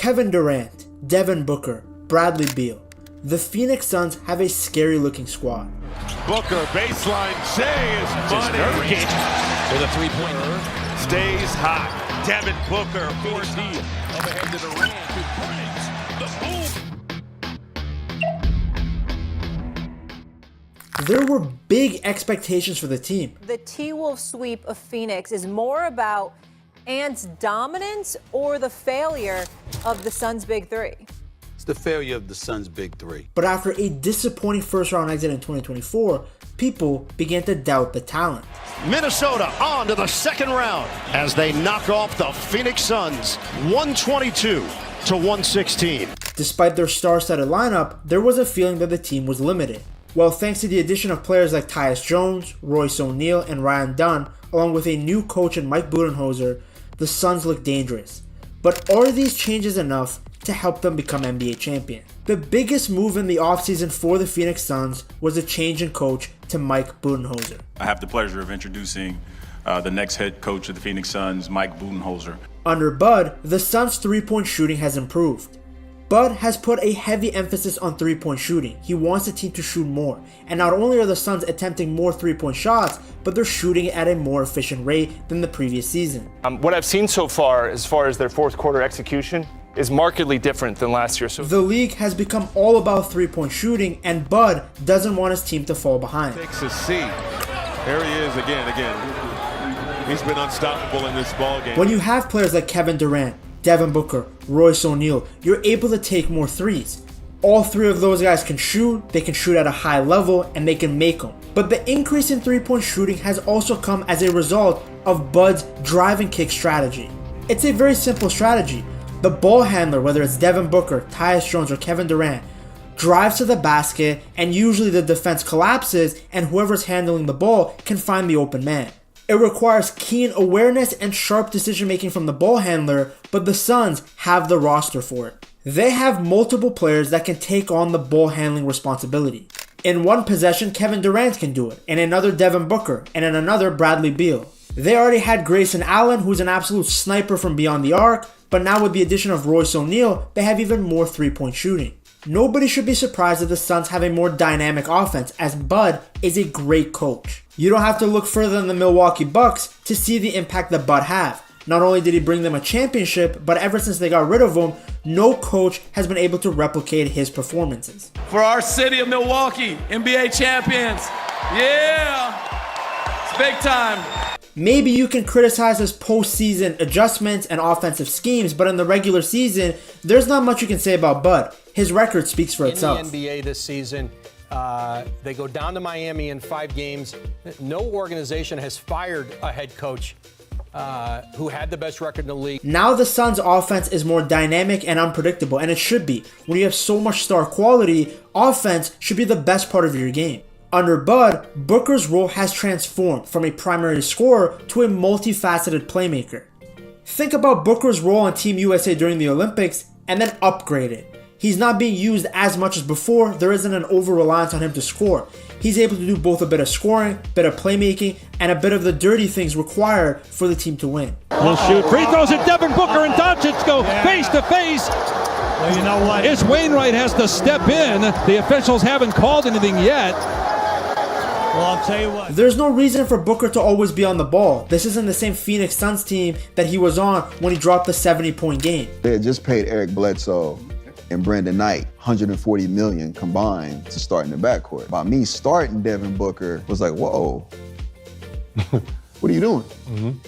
Kevin Durant, Devin Booker, Bradley Beal. The Phoenix Suns have a scary looking squad. Booker, baseline, Jay is money. With a three-pointer. Stays hot. Devin Booker, 4D. Up ahead to Durant, who brings the boom. There were big expectations for the team. The T-Wolf sweep of Phoenix is more about Ant's dominance or the failure of the Suns' big three? It's the failure of the Suns' big three. But after a disappointing first round exit in 2024, people began to doubt the talent. Minnesota on to the second round as they knock off the Phoenix Suns 122-116. Despite their star-studded lineup, there was a feeling that the team was limited. Well, thanks to the addition of players like Tyus Jones, Royce O'Neal, and Ryan Dunn, along with a new coach in Mike Budenholzer, the Suns look dangerous. But are these changes enough to help them become NBA champion? The biggest move in the offseason for the Phoenix Suns was a change in coach to Mike Budenholzer. I have the pleasure of introducing the next head coach of the Phoenix Suns, Mike Budenholzer. Under Bud, the Suns' three-point shooting has improved. Bud has put a heavy emphasis on three-point shooting. He wants the team to shoot more. And not only are the Suns attempting more three-point shots, but they're shooting at a more efficient rate than the previous season. What I've seen so far, as far as their fourth quarter execution, is markedly different than last year. So the league has become all about three-point shooting, and Bud doesn't want his team to fall behind. Takes a seat. There he is again. He's been unstoppable in this ballgame. When you have players like Kevin Durant, Devin Booker, Royce O'Neal, you're able to take more threes. All three of those guys can shoot, they can shoot at a high level, and they can make them. But the increase in three-point shooting has also come as a result of Bud's drive and kick strategy. It's a very simple strategy. The ball handler, whether it's Devin Booker, Tyus Jones, or Kevin Durant, drives to the basket, and usually the defense collapses, and whoever's handling the ball can find the open man. It requires keen awareness and sharp decision making from the ball handler, but the Suns have the roster for it. They have multiple players that can take on the ball handling responsibility. In one possession, Kevin Durant can do it, in another Devin Booker, and in another Bradley Beal. They already had Grayson Allen, who's an absolute sniper from beyond the arc, but now with the addition of Royce O'Neal, they have even more three-point shooting. Nobody should be surprised that the Suns have a more dynamic offense, as Bud is a great coach. You don't have to look further than the Milwaukee Bucks to see the impact that Bud have. Not only did he bring them a championship, but ever since they got rid of him, no coach has been able to replicate his performances. For our city of Milwaukee, NBA champions. Yeah! It's big time. Maybe you can criticize his postseason adjustments and offensive schemes, but in the regular season, there's not much you can say about Bud. His record speaks for itself. In the NBA this season, they go down to Miami in 5 games. No organization has fired a head coach who had the best record in the league. Now the Suns' offense is more dynamic and unpredictable, and it should be. When you have so much star quality, offense should be the best part of your game. Under Bud, Booker's role has transformed from a primary scorer to a multifaceted playmaker. Think about Booker's role on Team USA during the Olympics and then upgrade it. He's not being used as much as before. There isn't an over-reliance on him to score. He's able to do both a bit of scoring, a bit of playmaking, and a bit of the dirty things required for the team to win. We'll shoot free throws, and Devin Booker and Doncic go face to face. Well, you know what? It's Wainwright has to step in. The officials haven't called anything yet. Well, I'll tell you what. There's no reason for Booker to always be on the ball. This isn't the same Phoenix Suns team that he was on when he dropped the 70-point game. They had just paid Eric Bledsoe and Brandon Knight $140 million combined to start in the backcourt. By me starting Devin Booker was like, whoa, what are you doing?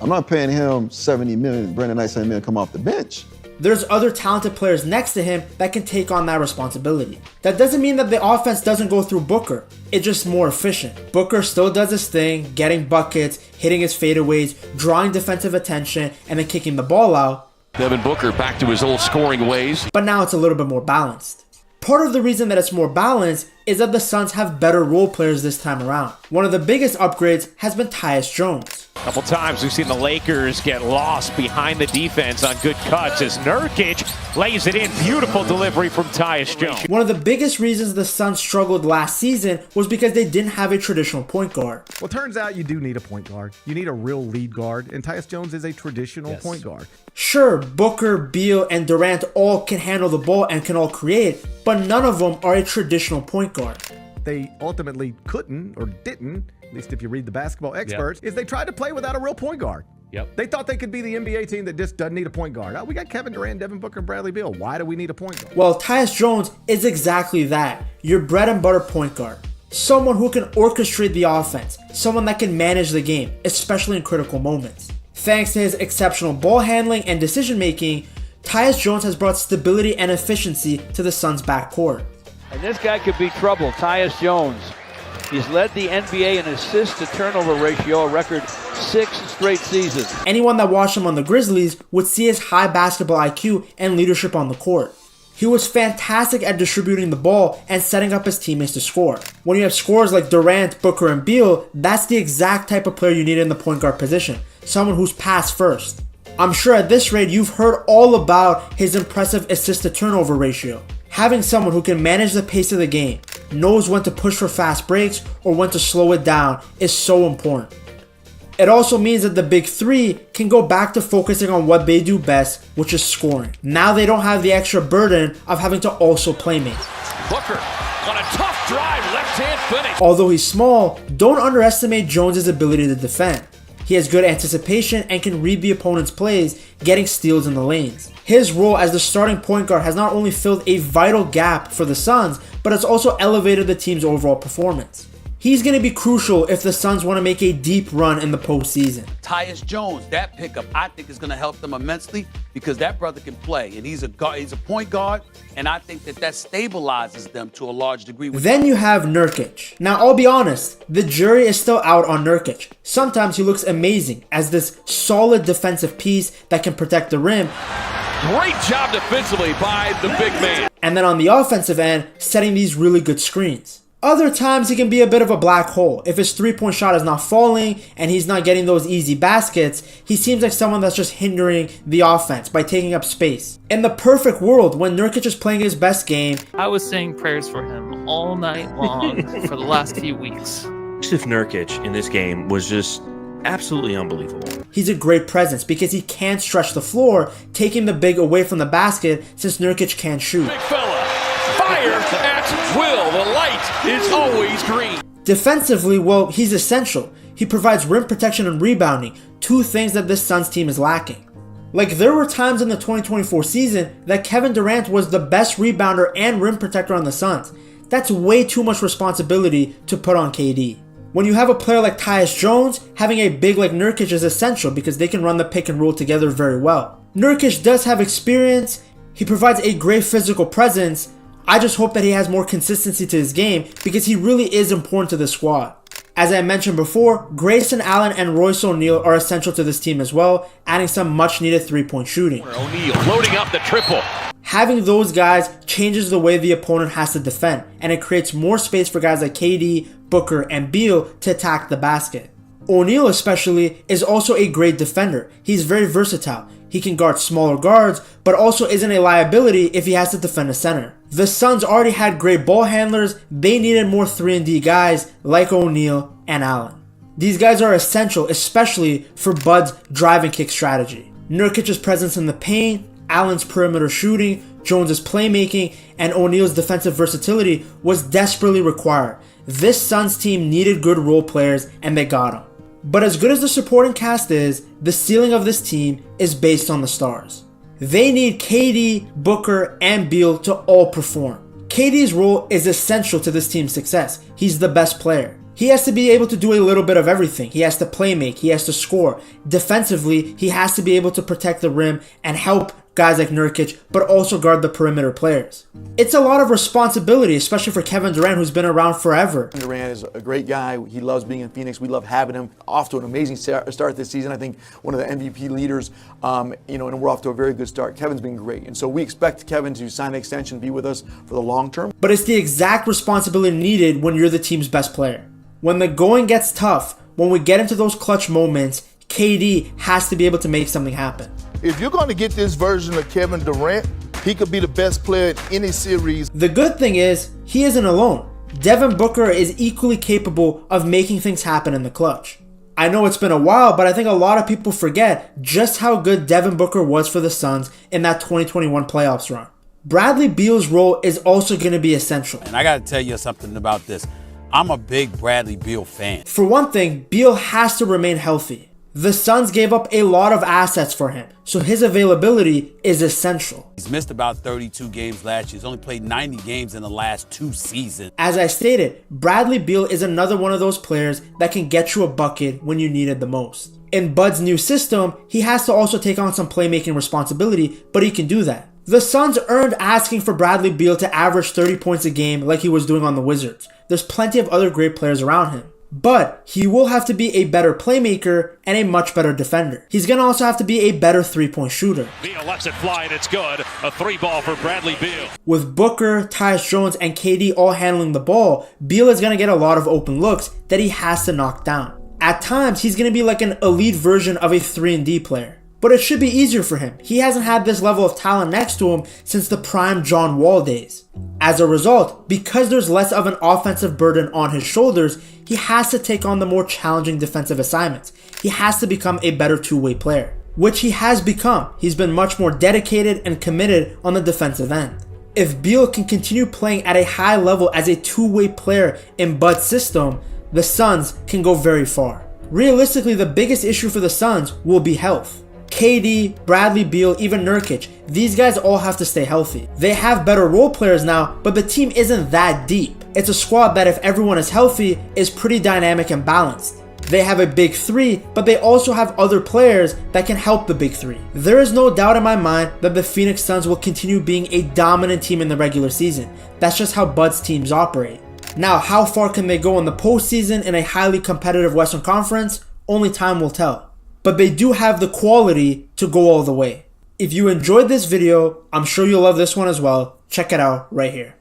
I'm not paying him $70 million, Brandon Knight $70 million come off the bench. There's other talented players next to him that can take on that responsibility. That doesn't mean that the offense doesn't go through Booker. It's just more efficient. Booker still does his thing, getting buckets, hitting his fadeaways, drawing defensive attention, and then kicking the ball out. Devin Booker back to his old scoring ways. But now it's a little bit more balanced. Part of the reason that it's more balanced is that the Suns have better role players this time around. One of the biggest upgrades has been Tyus Jones. Couple times we've seen the Lakers get lost behind the defense on good cuts as Nurkic lays it in. Beautiful delivery from Tyus Jones. One of the biggest reasons the Suns struggled last season was because they didn't have a traditional point guard. Well, turns out you do need a point guard. You need a real lead guard, and Tyus Jones is a traditional point guard. Sure, Booker, Beal, and Durant all can handle the ball and can all create, but none of them are a traditional point guard. They ultimately couldn't or didn't, at least if you read the basketball experts, is they tried to play without a real point guard. They thought they could be the NBA team that just doesn't need a point guard. Oh, we got Kevin Durant, Devin Booker, and Bradley Beal. Why do we need a point guard? Well, Tyus Jones is exactly that. Your bread and butter point guard. Someone who can orchestrate the offense. Someone that can manage the game, especially in critical moments. Thanks to his exceptional ball handling and decision making, Tyus Jones has brought stability and efficiency to the Suns' backcourt. And this guy could be trouble, Tyus Jones. He's led the NBA in assist to turnover ratio, a record 6 straight seasons. Anyone that watched him on the Grizzlies would see his high basketball IQ and leadership on the court. He was fantastic at distributing the ball and setting up his teammates to score. When you have scorers like Durant, Booker, and Beal, that's the exact type of player you need in the point guard position. Someone who's pass first. I'm sure at this rate you've heard all about his impressive assist to turnover ratio. Having someone who can manage the pace of the game, knows when to push for fast breaks or when to slow it down is so important. It also means that the big three can go back to focusing on what they do best, which is scoring. Now they don't have the extra burden of having to also play make. Booker on a tough drive, left-hand finish. Although he's small, don't underestimate Jones' ability to defend. He has good anticipation and can read the opponent's plays, getting steals in the lanes. His role as the starting point guard has not only filled a vital gap for the Suns, but it's also elevated the team's overall performance. He's going to be crucial if the Suns want to make a deep run in the postseason. Tyus Jones, that pickup, I think is going to help them immensely because that brother can play, and he's a point guard, and I think that stabilizes them to a large degree. Then you have Nurkic. Now, I'll be honest, the jury is still out on Nurkic. Sometimes he looks amazing as this solid defensive piece that can protect the rim. Great job defensively by the big man. And then on the offensive end, setting these really good screens. Other times he can be a bit of a black hole. If his three-point shot is not falling and he's not getting those easy baskets, he seems like someone that's just hindering the offense by taking up space. In the perfect world, when Nurkic is playing his best game, I was saying prayers for him all night long for the last few weeks. If Nurkic in this game was just absolutely unbelievable. He's a great presence because he can't stretch the floor, taking the big away from the basket since Nurkic can't shoot. Big fella, fire at will. The light is always green. Defensively, well, he's essential. He provides rim protection and rebounding, two things that this Suns team is lacking. Like, there were times in the 2024 season that Kevin Durant was the best rebounder and rim protector on the Suns. That's way too much responsibility to put on KD. When you have a player like Tyus Jones, having a big like Nurkic is essential because they can run the pick and roll together very well. Nurkic does have experience, he provides a great physical presence. I just hope that he has more consistency to his game because he really is important to the squad. As I mentioned before, Grayson Allen and Royce O'Neal are essential to this team as well, adding some much needed three-point shooting. O'Neal loading up the triple. Having those guys changes the way the opponent has to defend, and it creates more space for guys like KD, Booker, and Beal to attack the basket. O'Neal especially is also a great defender. He's very versatile. He can guard smaller guards, but also isn't a liability if he has to defend a center. The Suns already had great ball handlers. They needed more 3-and-D guys like O'Neal and Allen. These guys are essential, especially for Bud's drive and kick strategy. Nurkic's presence in the paint, Allen's perimeter shooting, Jones's playmaking, and O'Neal's defensive versatility was desperately required. This Suns team needed good role players, and they got them. But as good as the supporting cast is, the ceiling of this team is based on the stars. They need KD, Booker, and Beal to all perform. KD's role is essential to this team's success. He's the best player. He has to be able to do a little bit of everything. He has to play make, he has to score. Defensively, he has to be able to protect the rim and help guys like Nurkic, but also guard the perimeter players. It's a lot of responsibility, especially for Kevin Durant, who's been around forever. Durant is a great guy. He loves being in Phoenix. We love having him. Off to an amazing start this season. I think one of the MVP leaders, and we're off to a very good start. Kevin's been great. And so we expect Kevin to sign an extension, be with us for the long term. But it's the exact responsibility needed when you're the team's best player. When the going gets tough, when we get into those clutch moments, KD has to be able to make something happen. If you're going to get this version of Kevin Durant, he could be the best player in any series. The good thing is, he isn't alone. Devin Booker is equally capable of making things happen in the clutch. I know it's been a while, but I think a lot of people forget just how good Devin Booker was for the Suns in that 2021 playoffs run. Bradley Beal's role is also going to be essential. And I got to tell you something about this. I'm a big Bradley Beal fan. For one thing, Beal has to remain healthy. The Suns gave up a lot of assets for him, so his availability is essential. He's missed about 32 games last year. He's only played 90 games in the last 2 seasons. As I stated, Bradley Beal is another one of those players that can get you a bucket when you need it the most. In Bud's new system, he has to also take on some playmaking responsibility, but he can do that. The Suns earned asking for Bradley Beal to average 30 points a game like he was doing on the Wizards. There's plenty of other great players around him. But he will have to be a better playmaker and a much better defender. He's going to also have to be a better three-point shooter. Beal lets it fly and it's good. A 3-ball for Bradley Beal. With Booker, Tyus Jones, and KD all handling the ball, Beal is going to get a lot of open looks that he has to knock down. At times, he's going to be like an elite version of a 3-and-D player. But it should be easier for him. He hasn't had this level of talent next to him since the prime John Wall days. As a result, because there's less of an offensive burden on his shoulders, he has to take on the more challenging defensive assignments. He has to become a better two-way player, which he has become. He's been much more dedicated and committed on the defensive end. If Beal can continue playing at a high level as a two-way player in Bud's system, the Suns can go very far. Realistically, the biggest issue for the Suns will be health. KD, Bradley Beal, even Nurkic, these guys all have to stay healthy. They have better role players now, but the team isn't that deep. It's a squad that, if everyone is healthy, is pretty dynamic and balanced. They have a big three, but they also have other players that can help the big three. There is no doubt in my mind that the Phoenix Suns will continue being a dominant team in the regular season. That's just how Bud's teams operate. Now, how far can they go in the postseason in a highly competitive Western Conference? Only time will tell. But they do have the quality to go all the way. If you enjoyed this video, I'm sure you'll love this one as well. Check it out right here.